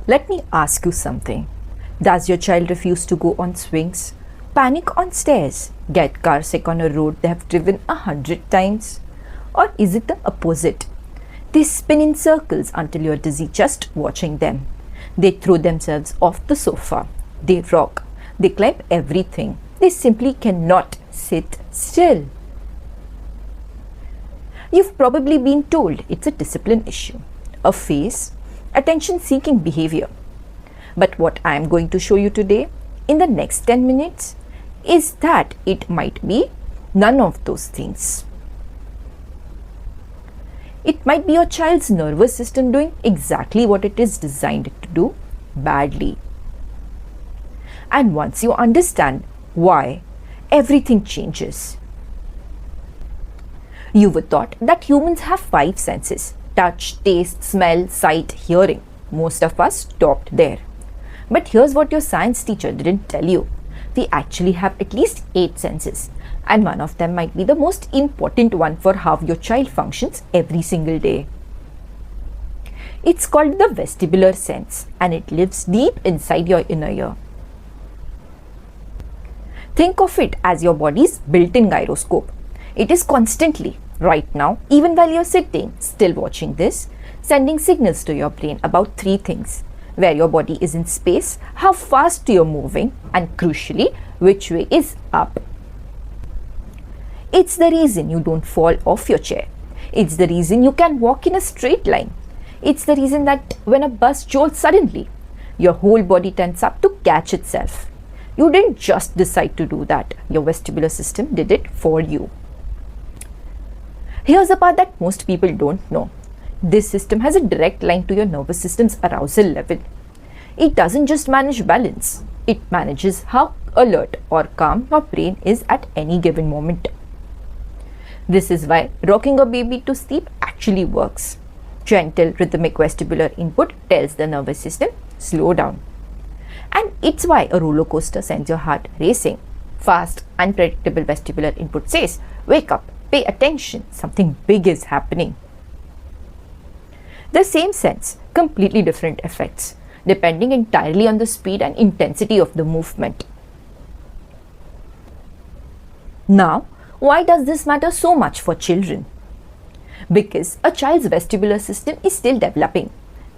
Let me ask you something. Does your child refuse to go on swings, panic on stairs, get carsick on a road they have driven 100 times? Or is it the opposite? They spin in circles until you're dizzy just watching them. They throw themselves off the sofa. They rock. They climb everything. They simply cannot sit still. You've probably been told it's a discipline issue, a phase, attention-seeking behavior. But what I am going to show you today, in the next 10 minutes, is that it might be none of those things. It might be your child's nervous system doing exactly what it is designed to do badly. And once you understand why, everything changes. You were taught that humans have 5 senses: touch, taste, smell, sight, hearing. Most of us stopped there. But here's what your science teacher didn't tell you. We actually have at least 8 senses, and one of them might be the most important one for how your child functions every single day. It's called the vestibular sense, and it lives deep inside your inner ear. Think of it as your body's built-in gyroscope. It is constantly, right now, even while you're sitting, still watching this, sending signals to your brain about 3 things: where your body is in space, how fast you're moving, and crucially, which way is up. It's the reason you don't fall off your chair. It's the reason you can walk in a straight line. It's the reason that when a bus jolts suddenly, your whole body tenses up to catch itself. You didn't just decide to do that. Your vestibular system did it for you. Here's the part that most people don't know. This system has a direct line to your nervous system's arousal level. It doesn't just manage balance. It manages how alert or calm your brain is at any given moment. This is why rocking a baby to sleep actually works. Gentle rhythmic vestibular input tells the nervous system, slow down. And it's why a roller coaster sends your heart racing. Fast, unpredictable vestibular input says, wake up, pay attention, something big is happening. The same sense, completely different effects, depending entirely on the speed and intensity of the movement. Now, why does this matter so much for children? Because a child's vestibular system is still developing,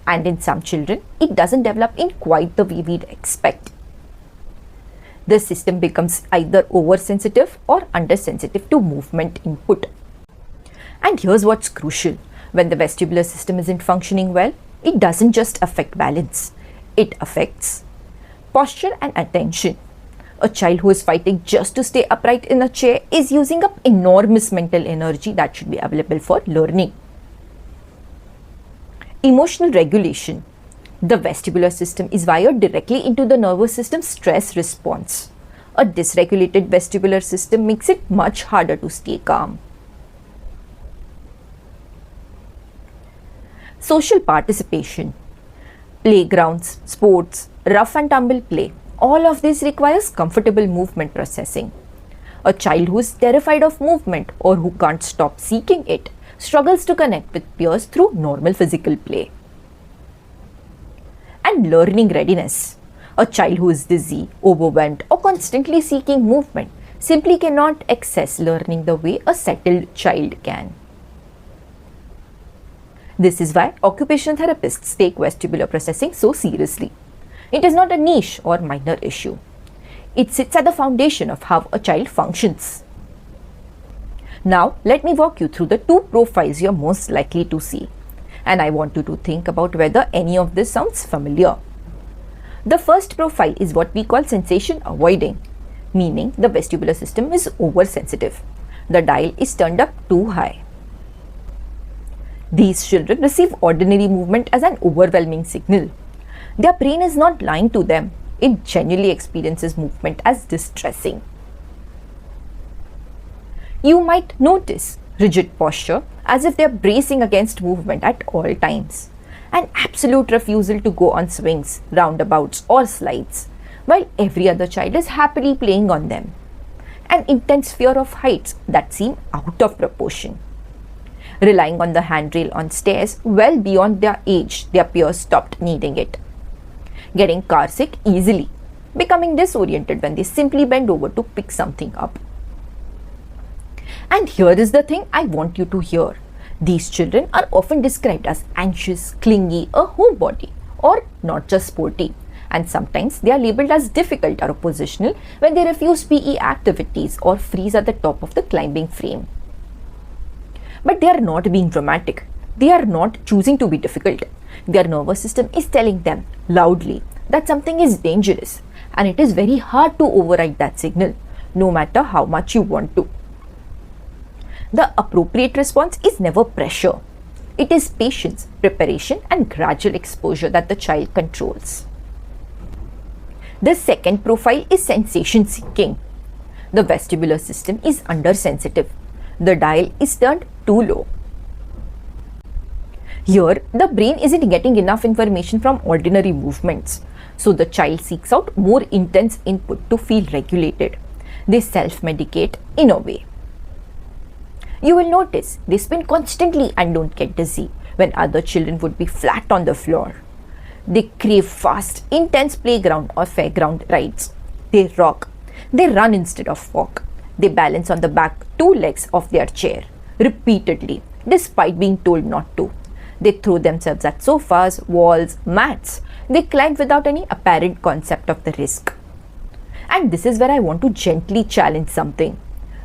and in some children, it doesn't develop in quite the way we'd expect. The system becomes either oversensitive or undersensitive to movement input. And here's what's crucial. When the vestibular system isn't functioning well, it doesn't just affect balance. It affects posture and attention. A child who is fighting just to stay upright in a chair is using up enormous mental energy that should be available for learning. Emotional regulation. The vestibular system is wired directly into the nervous system's stress response. A dysregulated vestibular system makes it much harder to stay calm. Social participation. Playgrounds, sports, rough and tumble play. All of this requires comfortable movement processing. A child who is terrified of movement or who can't stop seeking it struggles to connect with peers through normal physical play. And learning readiness. A child who is dizzy, overwhelmed, or constantly seeking movement simply cannot access learning the way a settled child can. This is why occupational therapists take vestibular processing so seriously. It is not a niche or minor issue. It sits at the foundation of how a child functions. Now, let me walk you through the 2 profiles you're most likely to see. And I want you to think about whether any of this sounds familiar. The first profile is what we call sensation avoiding, meaning the vestibular system is oversensitive. The dial is turned up too high. These children receive ordinary movement as an overwhelming signal. Their brain is not lying to them. It genuinely experiences movement as distressing. You might notice rigid posture as if they are bracing against movement at all times. An absolute refusal to go on swings, roundabouts or slides, while every other child is happily playing on them. An intense fear of heights that seem out of proportion. Relying on the handrail on stairs well beyond their age, their peers stopped needing it. getting carsick easily, becoming disoriented when they simply bend over to pick something up. And here is the thing I want you to hear. These children are often described as anxious, clingy, a homebody, or not just sporty. And sometimes they are labeled as difficult or oppositional when they refuse PE activities or freeze at the top of the climbing frame. But they are not being dramatic. They are not choosing to be difficult. Their nervous system is telling them loudly that something is dangerous, and it is very hard to override that signal, no matter how much you want to. The appropriate response is never pressure. It is patience, preparation, and gradual exposure that the child controls. The second profile is sensation seeking. The vestibular system is undersensitive. The dial is turned too low. Here, the brain isn't getting enough information from ordinary movements, so the child seeks out more intense input to feel regulated. They self-medicate in a way. You will notice they spin constantly and don't get dizzy when other children would be flat on the floor. They crave fast, intense playground or fairground rides. They rock. They run instead of walk. They balance on the back 2 legs of their chair repeatedly, despite being told not to. They throw themselves at sofas, walls, mats. They climb without any apparent concept of the risk. And this is where I want to gently challenge something.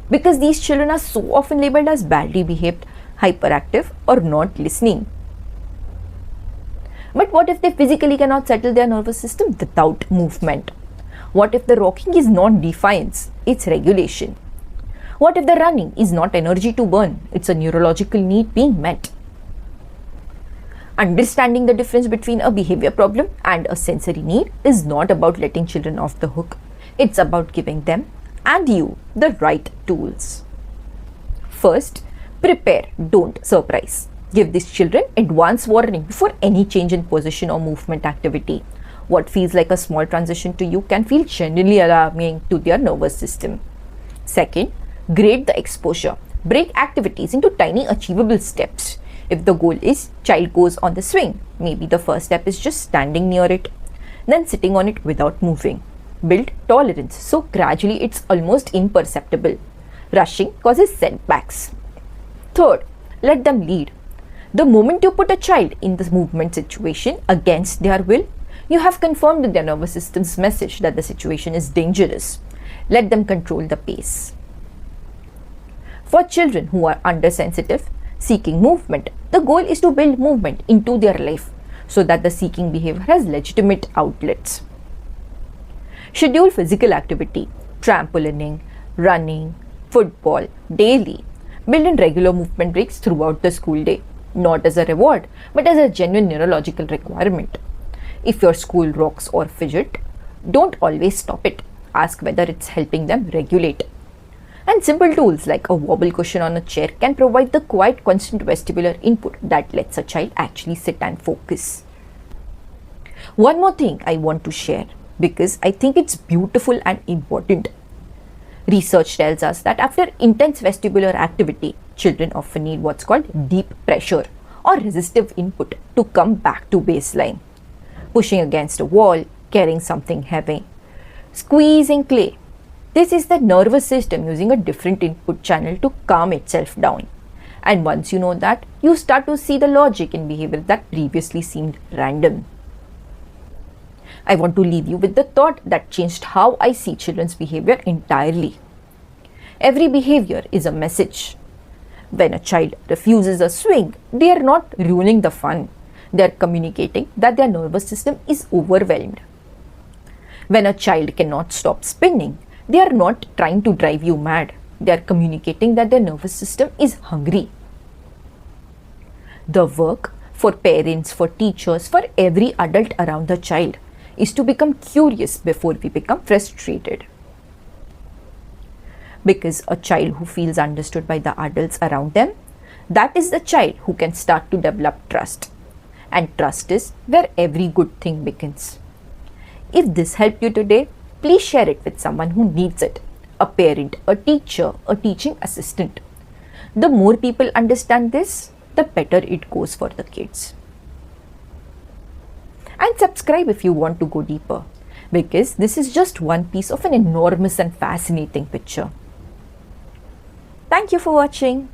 Because these children are so often labeled as badly behaved, hyperactive, or not listening. But what if they physically cannot settle their nervous system without movement? What if the rocking is not defiance, it's regulation? What if the running is not energy to burn, it's a neurological need being met? Understanding the difference between a behavior problem and a sensory need is not about letting children off the hook. It's about giving them and you the right tools. First, prepare, don't surprise. Give these children advance warning before any change in position or movement activity. What feels like a small transition to you can feel genuinely alarming to their nervous system. Second, grade the exposure. Break activities into tiny achievable steps. If the goal is child goes on the swing, maybe the first step is just standing near it, then sitting on it without moving. Build tolerance so gradually it's almost imperceptible. Rushing causes setbacks. Third, let them lead. The moment you put a child in this movement situation against their will, you have confirmed their nervous system's message that the situation is dangerous. Let them control the pace. For children who are undersensitive, seeking movement, the goal is to build movement into their life so that the seeking behavior has legitimate outlets. Schedule physical activity, trampolining, running, football daily. Build in regular movement breaks throughout the school day, not as a reward, but as a genuine neurological requirement. If your school rocks or fidget, don't always stop it. Ask whether it's helping them regulate. And simple tools like a wobble cushion on a chair can provide the quiet, constant vestibular input that lets a child actually sit and focus. One more thing I want to share because I think it's beautiful and important. Research tells us that after intense vestibular activity, children often need what's called deep pressure or resistive input to come back to baseline. Pushing against a wall, carrying something heavy, squeezing clay. This is the nervous system using a different input channel to calm itself down. And once you know that, you start to see the logic in behavior that previously seemed random. I want to leave you with the thought that changed how I see children's behavior entirely. Every behavior is a message. When a child refuses a swing, they are not ruining the fun. They are communicating that their nervous system is overwhelmed. When a child cannot stop spinning, they are not trying to drive you mad. They are communicating that their nervous system is hungry. The work for parents, for teachers, for every adult around the child is to become curious before we become frustrated. Because a child who feels understood by the adults around them, that is the child who can start to develop trust. And trust is where every good thing begins. If this helped you today, please share it with someone who needs it. A parent, a teacher, a teaching assistant. The more people understand this, the better it goes for the kids. and subscribe if you want to go deeper, because this is just one piece of an enormous and fascinating picture. Thank you for watching.